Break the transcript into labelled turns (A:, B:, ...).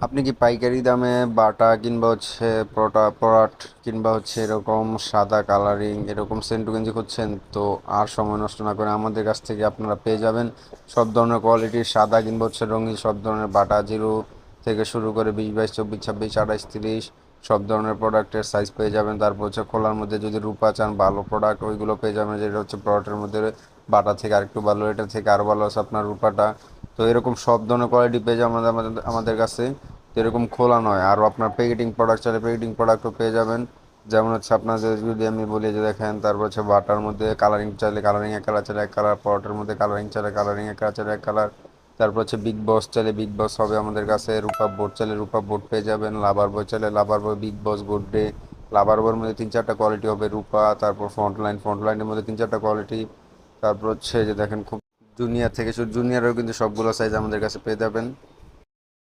A: আপনি কি পাইকারি দামে বাটা কিংবা প্রোডাক্ট কিংবা এরকম সাদা কালারিং এরকম সেন্টু গেঞ্জি খুঁজছেন? তো আর সময় নষ্ট না করে আমাদের কাছ থেকে আপনারা পেয়ে যাবেন সব ধরনের কোয়ালিটির সাদা কিংবা রঙিন সব ধরনের বাটা জিরো থেকে শুরু করে 20, 22, 24, 26, 28, 30 সব ধরনের প্রোডাক্টের সাইজ পেয়ে যাবেন। তারপর খোলার মধ্যে যদি রূপা চান ভালো প্রোডাক্ট ওইগুলো পেয়ে যাবেন, যেটা প্রোডাক্টের মধ্যে বাটা থেকে আরেকটু ভালো, এটা থেকে আরও ভালো আছে আপনার রূপাটা। তো এরকম সব ধরনের কোয়ালিটি পেয়ে যাবেন আমাদের কাছে। তো এরকম খোলা নয়, আরও আপনার প্যাকেটিং প্রোডাক্ট চাইলে প্যাকেটিং প্রোডাক্টও পেয়ে যাবেন। যেমন আপনাদের যদি আমি বলি যে দেখেন, তারপর বাটার মধ্যে কালারিং চাইলে কালারিং এক কালার চাইলে এক কালার, পরোটার মধ্যে কালারিং চাইলে কালারিং এক কালার চাইলে এক কালার। তারপর বিগ বস চাইলে বিগ বস হবে আমাদের কাছে, রূপা বোর্ড চাইলে রূপা বোর্ড পেয়ে যাবেন, লাভার বই চাইলে লাভার বই, বিগ বস, গুড ডে। লাভার বইয়ের মধ্যে 3-4টা কোয়ালিটি হবে রূপা, তারপর ফ্রন্ট লাইনের মধ্যে 3-4টা কোয়ালিটি। তারপর যে দেখেন খুব জুনিয়র থেকে শুরু, জুনিয়রেও কিন্তু সবগুলো সাইজ আমাদের কাছে পেয়ে যাবেন।